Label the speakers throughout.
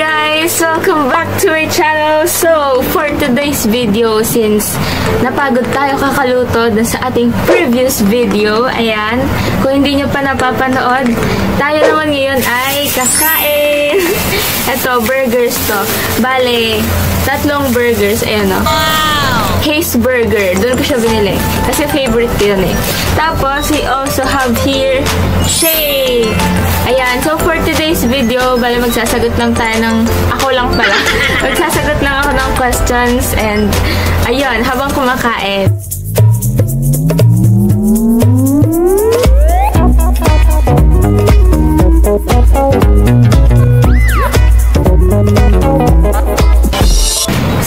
Speaker 1: guys! Welcome back to my channel. So, for today's video, since napagod tayo kakaluto dun sa ating previous video, ayan, kung hindi nyo pa napapanood, tayo naman ngayon ay kakain. Ito, burgers to. Bale, 3 burgers, ayan o. Hayes Burger. Doon ko siya binili. Kasi favorite ko yun eh. Tapos, we also have here shake. Ayan. So, for today's video, bali magsasagot lang tayo ng... Ako lang pala. Magsasagot lang ako ng questions. And, ayun, habang kumakain.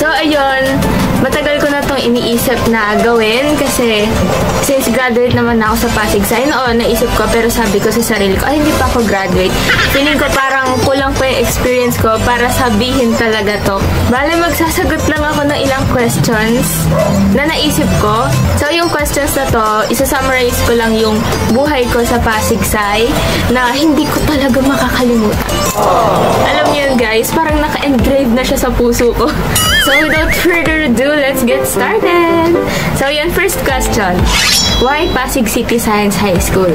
Speaker 1: So, ayun, matagal ko na itong iniisip na gawin kasi since graduate naman na ako sa Pasig Sign, naisip ko pero sabi ko sa sarili ko, ay hindi pa ako graduate. Feeling ko parang kulang pa yung experience ko para sabihin talaga to. Bale, magsasagot lang ako ng ilang questions na naisip ko. So, yung questions na to, isa-summarize ko lang yung buhay ko sa Pasig Sign na hindi ko talaga makakalimutan. Alam niyo yun guys, parang naka-engrave na siya sa puso ko. So, without further ado, let's get started! So, yan, first question. Why Pasig City Science High School?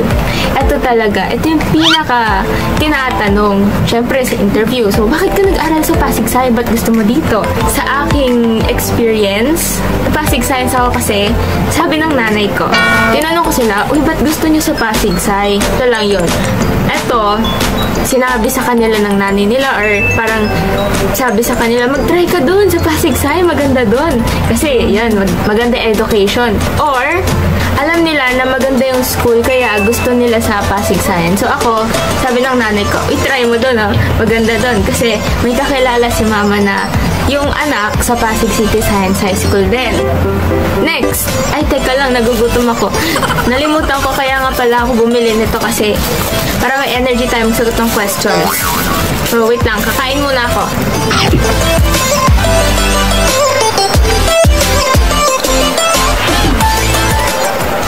Speaker 1: Ito talaga, ito yung pinaka-tinatanong, syempre sa interview. So, bakit ka nag-aral sa Pasig Science? Ba't gusto mo dito? Sa aking experience, Pasig Science ako kasi, sabi ng nanay ko, tinanong ko sila, uy, ba't gusto nyo sa Pasig Science? Ito lang yun. Ito, sinabi sa kanila ng nanay nila or parang sabi sa kanila, mag-try ka dun sa Pasig Science, maganda dun. Kasi, yan, maganda education. Or, alam nila na maganda yung school kaya gusto nila sa Pasig Science. So ako, sabi ng nanay ko, try mo dun, maganda dun. Kasi may kakilala si mama na yung anak sa Pasig City Science High School din. Next, ay teka lang, nagugutom ako. Nalimutan ko kaya nga pala ako bumili nito kasi para may energy time sagot ng questions. So wait lang, kakain muna ako.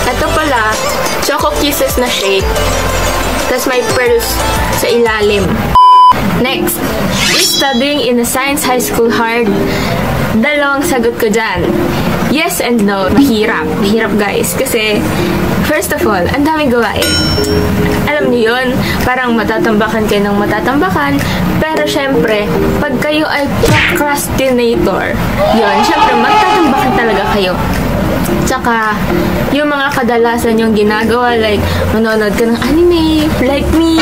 Speaker 1: Ito pala, Choco Kisses na shake. Tapos may pearls sa ilalim. Next, is studying in a science high school hard? Dalawang sagot ko dyan. Yes and no. Mahirap. Mahirap guys. Kasi, first of all, ang daming gawain. Alam niyo yun, parang matatambakan kayo ng matatambakan. Pero syempre, pag kayo ay procrastinator, yun, syempre, matatambakan talaga kayo. Tsaka, yung mga kadalasan yung ginagawa, like, manonood ka ng anime, like me.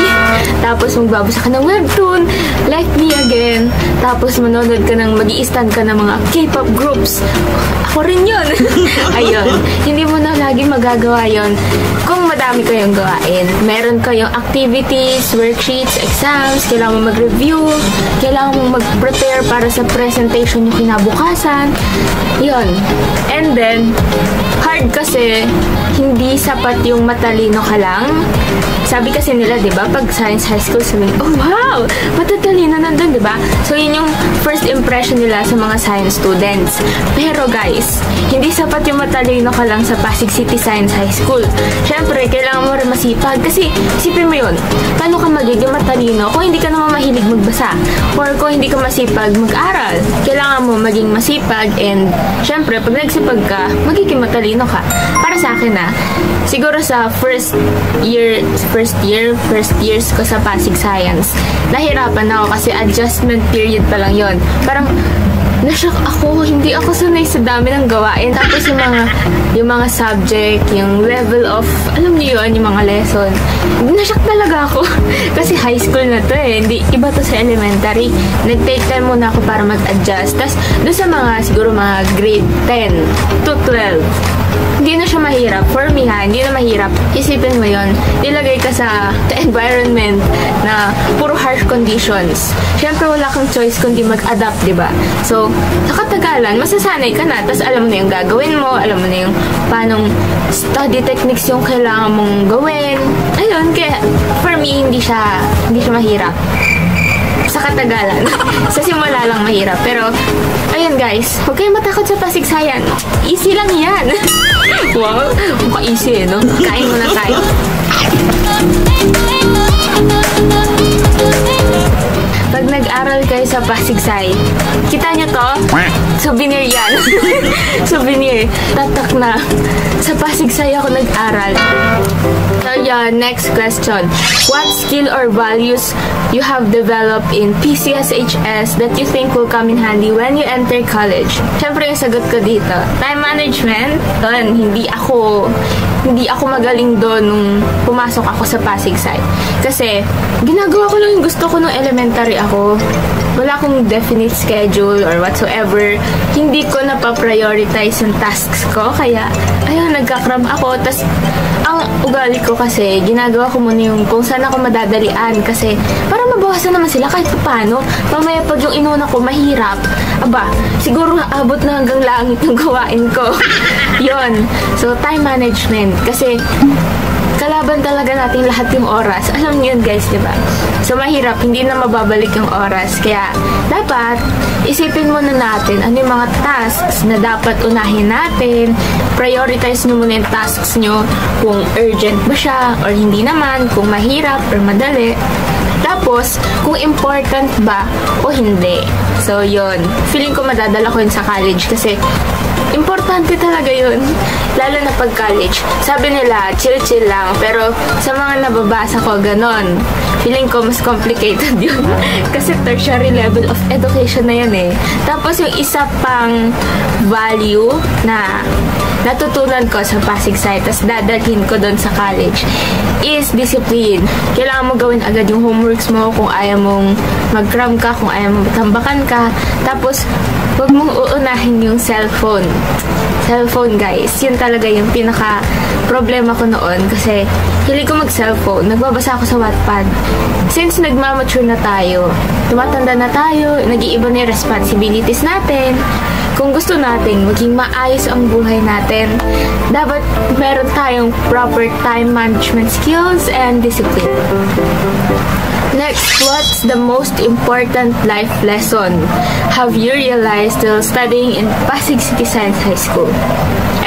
Speaker 1: Tapos, magbabasa ka ng webtoon, like me again. Tapos, manonood ka ng mag-i-stand ka ng mga K-pop groups. Ako rin yun. Ayun. Hindi mo na lagi magagawa yun kung madami kayong gawain. Meron kayong activities, worksheets, exams, kailangan mo mag-review, kailangan mo mag-prepare para sa presentation yung kinabukasan. Yun. And then, hard kasi hindi sapat yung matalino ka lang. Sabi kasi nila, di ba, pag science high school, sabi, oh wow, matatalino nandun, di ba? So, yun yung first impression nila sa mga science students. Pero guys, hindi sapat yung matalino ka lang sa Pasig City Science High School. Syempre, kailangan mo rin masipag kasi, isipin mo yun, paano ka magiging matalino kung hindi ka naman mahilig magbasa? Or kung hindi ka masipag mag-aral? Kailangan mo maging masipag and, syempre, pag nagsipag ka, magiging matalino ka. Para sa akin siguro sa first years ko sa Pasig Science, nahirapan ako kasi adjustment period pa lang yon. Parang na-shock ako, hindi ako sanay sa dami ng gawain. Tapos yung mga subject, yung level of, alam niyo yun, yung mga lesson. Na-shock talaga ako. Kasi high school na to hindi, iba to sa elementary. Nag-take time muna ako para mag-adjust. Tapos doon sa mga, siguro mga grade 10 to 12, hindi na siya mahirap. For me hindi na mahirap. Isipin mo yon, ilagay ka sa environment na puro harsh conditions. Siyempre wala kang choice kundi mag-adapt, diba? So, sa katagalan, masasanay ka na. Tapos alam mo na yung gagawin mo, alam mo na yung paanong study techniques yung kailangan mong gawin. Ayun, kaya for me, hindi siya mahirap. Sa katagalan. Sa simula lang mahirap. Pero, ayun guys, huwag kayong matakot sa Pasig Science. Easy lang yan. Wow, mukhang easy no? Kain muna tayo. pag nag-aral kayo sa Pasigsay, kita nyo to? Souvenir yan. Souvenir. Tatak na. Sa Pasigsay ako nag-aral. So yan, next question. What skill or values you have developed in PCSHS that you think will come in handy when you enter college? Siyempre yung sagot ko dito. Time management. Doon, hindi ako magaling doon nung pumasok ako sa Pasigsay. Kasi, ginagawa ko lang yung gusto ko nung elementary ako. Wala akong definite schedule or whatsoever. Hindi ko napaprioritize yung tasks ko. Kaya, ayun, nagkakram ako. Tas, ang ugali ko kasi, ginagawa ko muna yung kung saan ako madadalian. Kasi, para mabawasan naman sila kahit paano. Mamaya pag yung inuna ko, mahirap. Aba, siguro abot na hanggang langit yung gawain ko. Yon. So, time management. Kasi, kalaban talaga natin lahat yung oras. Alam niyo yun, guys, diba? So, mahirap. Hindi na mababalik yung oras. Kaya, dapat, isipin muna natin ano yung mga tasks na dapat unahin natin. Prioritize nyo muna yung tasks nyo kung urgent ba siya or hindi naman, kung mahirap or madali. Tapos, kung important ba o hindi. So, yun. Feeling ko madadala ko yun sa college kasi importante talaga yun. Lalo na pag college. Sabi nila, chill-chill lang. Pero sa mga nababasa ko, ganon. Feeling ko mas complicated yun. Kasi tertiary level of education na yun eh. Tapos yung isa pang value na natutunan ko sa Pasigsay, tapos dadalhin ko doon sa college, is discipline. Kailangan mo gawin agad yung homeworks mo kung ayaw mong mag-cram ka, kung ayaw mong tambakan ka. Tapos, huwag mong uunahin yung cellphone. Cellphone, guys. Yun talaga yung pinaka-problema ko noon kasi hilig ko mag-cellphone. Nagbabasa ako sa Wattpad. Since nagmamature na tayo, tumatanda na tayo, nag-iiba na yung responsibilities natin. Kung gusto nating maging maayos ang buhay natin, dapat meron tayong proper time management skills and discipline. Next, what's the most important life lesson have you realized while studying in Pasig City Science High School?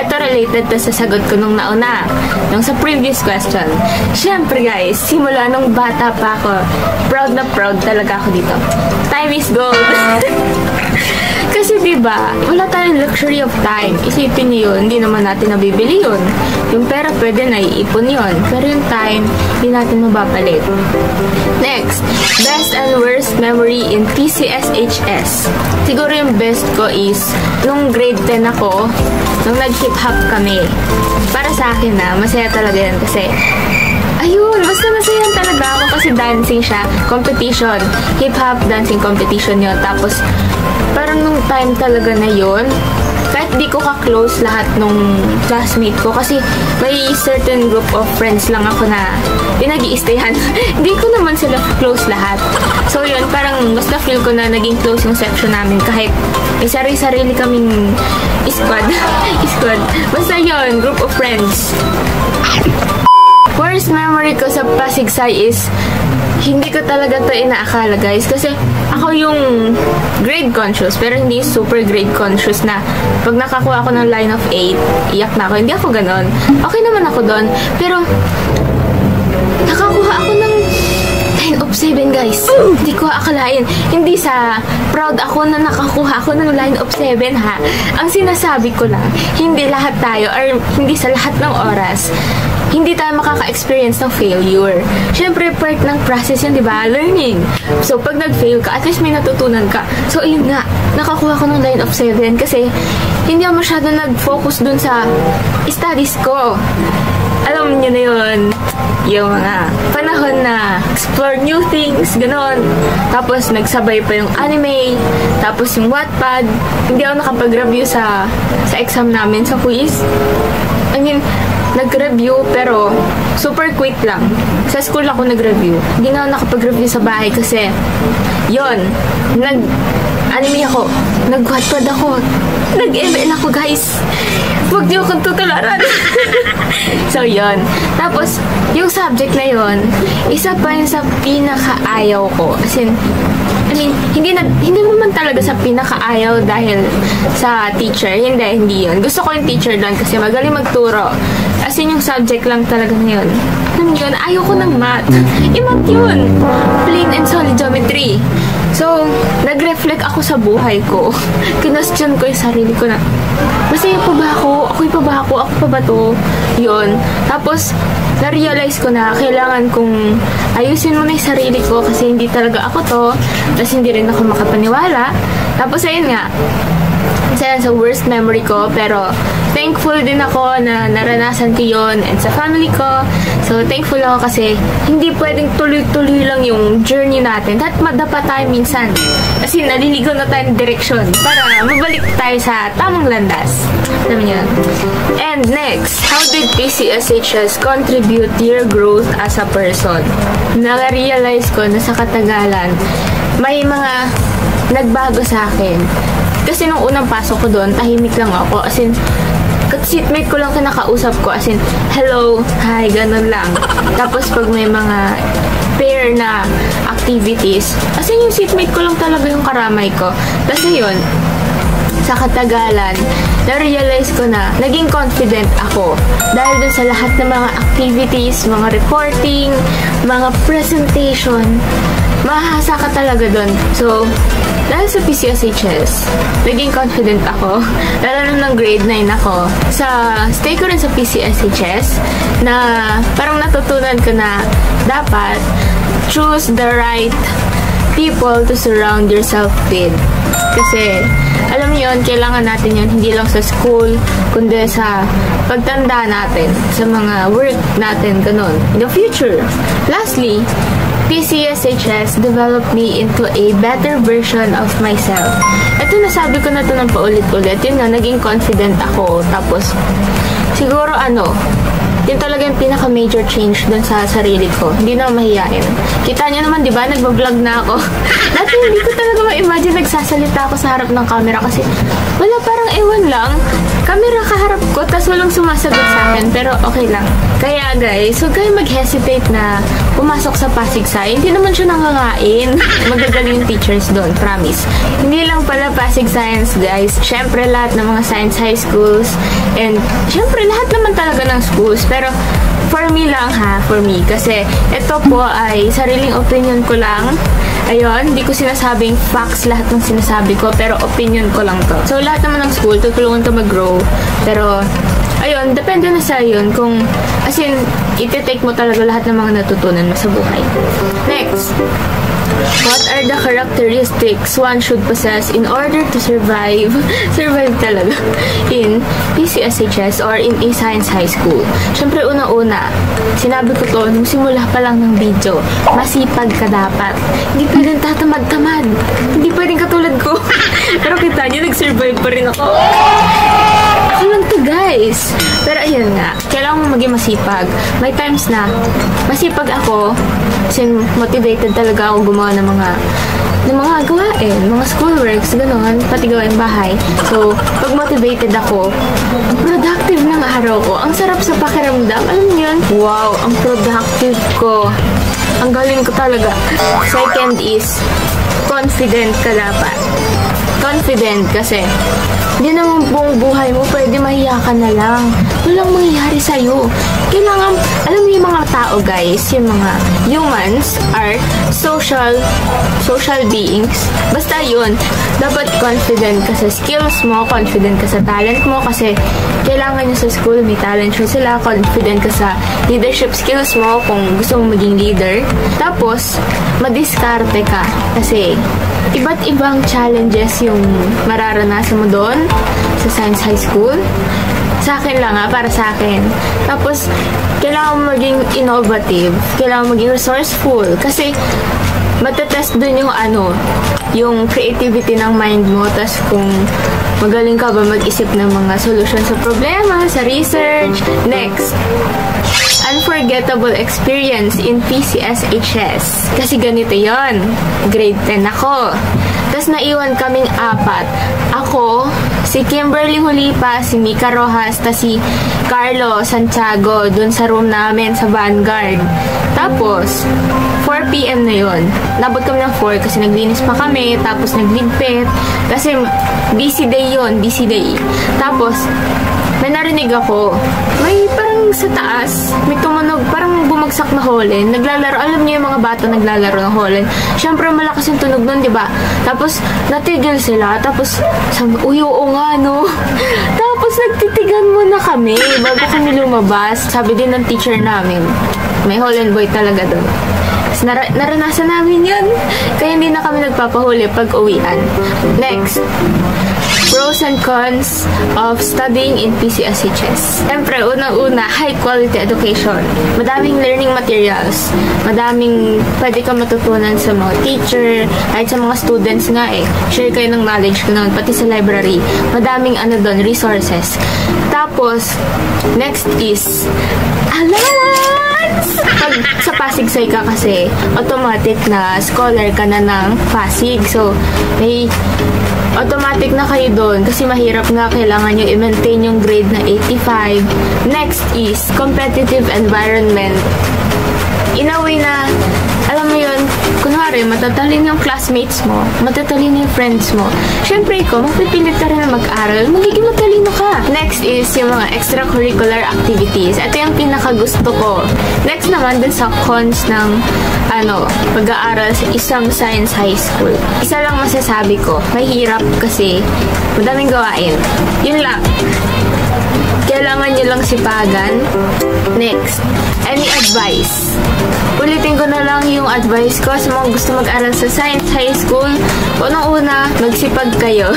Speaker 1: Ito related to sa sagot ko nung nauna, nung sa previous question. Siyempre guys, simula nung bata pa ako, proud na proud talaga ako dito. Time is gold! Kasi diba, wala tayong luxury of time. Isipin niyo yun, hindi naman natin nabibili yun. Yung pera pwede na iipon yun. Pero yung time, hindi natin mabapalit. Next, best and worst memory in PCSHS. Siguro yung best ko is, nung grade 10 ako, nung nag-hip-hop kami. Para sa akin na, masaya talaga yun kasi, ayun, basta masaya talaga ako kasi dancing siya. Competition. Hip-hop dancing competition yun. Tapos, parang nung time talaga na yun, kahit di ko ka-close lahat nung classmate ko kasi may certain group of friends lang ako na pinag-i-stayan. Di ko naman sila close lahat. So yun, parang basta feel ko na naging close yung section namin kahit may sarili-sarili kaming squad. Basta yun, group of friends. Worst memory ko sa Pasigsay is hindi ko talaga to inaakala, guys. Kasi ako yung grade conscious, pero hindi super grade conscious na pag nakakuha ako ng line of 8, iyak na ako. Hindi ako ganon. Okay naman ako doon. Pero nakakuha ako ng line of 7, guys. Hindi ko akalain. Hindi sa proud ako na nakakuha ako ng line of 7, ha. Ang sinasabi ko lang, hindi lahat tayo, or hindi sa lahat ng oras, hindi tayo makaka-experience ng failure. Siyempre, part ng process yun, di ba? Learning. So, pag nag-fail ka, at least may natutunan ka. So, yun nga, nakakuha ko ng line of 7 kasi hindi ako masyado nag-focus dun sa studies ko. Alam niyo na yun, yung mga panahon na explore new things, ganon. Tapos, nagsabay pa yung anime, tapos yung Wattpad. Hindi ako nakapag-review sa exam namin, sa quiz. I mean, nag-review pero super quick lang. Sa school ako nag-review. Hindi na ako nakapag-review sa bahay kasi yon, nag-anime ako, nag-Wattpad ako, nag-ML ako, guys. Huwag niyo akong tutularan. So yon. Tapos yung subject na yon, isa pa yun sa pinaka-ayaw ko. As in, I mean, hindi naman talaga sa pinakaayaw dahil sa teacher. Hindi yun. Gusto ko yung teacher doon kasi magaling magturo. As in, yung subject lang talaga na yun. Alam yun, ayaw ko ng math. Math yun. Plain and solid geometry. So, nag-reflect ako sa buhay ko. Kinwestiyon ko yung sarili ko na, masaya pa ba ako? Ako'y pa ba ako? Ako pa ba to? Yun. Tapos, na-realize ko na kailangan kong ayusin muna yung sarili ko kasi hindi talaga ako to. Tapos, hindi rin ako makapaniwala. Tapos, ayun nga. Isa sa worst memory ko, pero thankful din ako na naranasan ko yun and sa family ko. So, thankful ako kasi hindi pwedeng tuloy-tuloy lang yung journey natin. At madapa tayo minsan. Kasi naliligaw na tayo ng direksyon para mabalik tayo sa tamang landas. Alam niyo. And next, how did PCSHS contribute to your growth as a person? Na-realize ko na sa katagalan, may mga nagbago sa akin. Kasi nung unang pasok ko doon, tahimik lang ako. As in, seatmate ko lang kinakausap ko. As in, hello, hi, ganun lang. Tapos pag may mga pair na activities, as in yung seatmate ko lang talaga yung karamay ko. Kasi yun, sa katagalan, na-realize ko na naging confident ako. Dahil dun sa lahat ng mga activities, mga reporting, mga presentation, mahasa ka talaga dun. So, dahil sa PCSHS, naging confident ako. Lalo nung grade 9 ako. Stay ko rin sa PCSHS na parang natutunan ko na dapat choose the right people to surround yourself with. Kasi, alam niyo yun, kailangan natin yun, hindi lang sa school, kundi sa pagtanda natin, sa mga work natin, ganun. In the future. Lastly, PCSHS developed me into a better version of myself. Ito, nasabi ko na ito ng paulit-ulit. Yun nga, naging confident ako. Tapos, siguro yun talaga yung pinaka-major change dun sa sarili ko. Hindi na mahihain. Kita niyo naman, di ba? Nagbablog na ako. Dati hindi ko talaga ma-imagine nagsasalita ako sa harap ng camera kasi wala, parang ewan lang. Camera kaharap ko, tas walang sumasagot sa akin. Pero okay lang. Kaya guys, huwag kayo mag-hesitate na pumasok sa Pasig Sai. Hindi naman siya nangangain. Magagaling yung teachers doon, promise. Hindi lang pala Pasig Science, guys. Syempre, lahat ng mga science high schools. And syempre, lahat naman talaga ng schools. Pero for me lang for me. Kasi ito po ay sariling opinion ko lang. Ayun, hindi ko sinasabing facts lahat ng sinasabi ko, pero opinion ko lang to. So, lahat naman ng school, tutulungan ka mag-grow. Pero, ayun, depende na sa yun kung, as in, iti-take mo talaga lahat ng mga natutunan mo sa buhay. Next. What are the characteristics one should possess in order to survive talaga, in PCSHS or in a science high school? Siyempre, una-una, sinabi ko to nung simula pa lang ng video, masipag ka dapat. Hindi pwedeng tatamad-tamad. Hindi pwedeng katulad ko. Pero kita niyo, nag-survive pa rin ako. Ako lang to, guys. Pero ayun nga, kailangan mo maging masipag. May times na masipag ako, kasi motivated talaga ako gumawa ng mga gawain, mga schoolworks, gano'n, pati gawain bahay. So, pag motivated ako, ang productive ng araw ko. Ang sarap sa pakiramdam. Alam niyo yun? Wow, ang productive ko. Ang galing ko talaga. Second is, confident ka dapat. Confident kasi hindi naman buong buhay mo pwede mahiya ka na lang. Walang mangyayari sa'yo. Kailangan, alam mo yung mga tao, guys, yung mga humans are social beings. Basta yun, dapat confident ka sa skills mo, confident ka sa talent mo, kasi kailangan nyo sa school, may talent sila, confident ka sa leadership skills mo kung gusto mong maging leader. Tapos, madiskarte ka kasi iba't ibang challenges yung mararanasan mo doon sa science high school. Sa akin lang para sa akin. Tapos, kailangan mo maging innovative. Kailangan mo maging resourceful. Kasi, matetest dun yung creativity ng mind mo. Tapos, kung magaling ka ba mag-isip ng mga solusyon sa problema, sa research. Next, unforgettable experience in PCSHS. Kasi ganito yon. Grade 10 ako. Tapos naiwan kaming 4. Ako, si Kimberly Hulipa, si Mika Rojas, tapos si Carlo Santiago, dun sa room namin sa Vanguard. Tapos, 4 PM na yon. Nabot kami ng 4 kasi naglinis pa kami, tapos nagligpit. Kasi busy day yon, busy day. Tapos, may narinig ako. May parang sa taas, may tumunog, parang bumagsak na holen. Naglalaro, alam niyo yung mga bata naglalaro ng holen. Siyempre, malakas yung tunog nun, di ba? Tapos, natigil sila. Tapos, sabi, uy, oo nga, no? Tapos, nagtitigan muna kami bago kami lumabas. Sabi din ng teacher namin, may holen boy talaga doon. Naranasan namin yun. Kaya hindi na kami nagpapahuli pag uwian. Next, pros and cons of studying in PCSHS. Siyempre, unang-una, high quality education. Madaming learning materials. Madaming pwede ka matutunan sa mga teacher, kahit sa mga students nga eh. Share kayo ng knowledge ko naman, pati sa library. Madaming resources. Tapos, next is allowance! Pag sa Pasig Sai ka kasi, automatic na scholar ka na ng Pasig. So, may automatic na kayo doon kasi mahirap nga, kailangan nyo i-maintain yung grade na 85. Next is competitive environment. In a way na, alam mo yun, kunwari, matatalin yung classmates mo, matatalin yung friends mo. Siyempre ikaw, mapipilit ka rin na mag-aral, magiging matalino ka. Next is yung mga extracurricular activities. Ito yung pinakagusto ko. Next naman, dun sa cons ng pag-aaral sa isang science high school. Isa lang masasabi ko, mahirap kasi madaming gawain. Yun lang. Kailangan nyo lang sipagan. Next, any advice? Ulitin ko na lang yung advice ko sa mga gusto mag-aral sa science high school. Unang-una, magsipag kayo.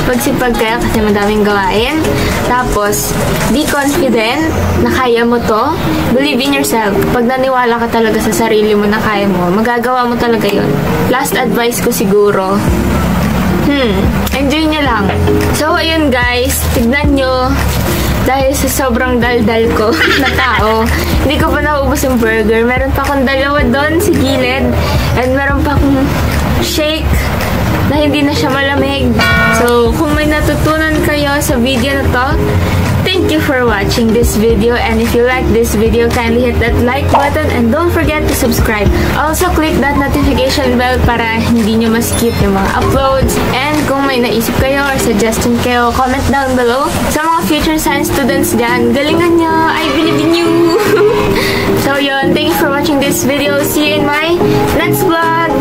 Speaker 1: Magsipag kayo kasi madaming gawain. Tapos, be confident na kaya mo to. Believe in yourself. Pag naniwala ka talaga sa sarili mo na kaya mo, magagawa mo talaga yun. Last advice ko siguro, enjoy nyo lang. So, ayun guys, tignan nyo. Dahil sa sobrang daldal ko na tao, hindi ko pa naubos yung burger. Meron pa akong dalawa doon sa gilid. And meron pa akong shake na hindi na siya malamig. So, kung may natutunan kayo sa video na to, thank you for watching this video. And if you like this video, kindly hit that like button and don't forget to subscribe. Also, click that notification bell para hindi nyo ma-skip yung mga uploads. And kung may naisip kayo or suggestion kayo, comment down below. Sa mga future science students dyan, galingan nyo! I believe in you! So yun, thank you for watching this video. See you in my next vlog!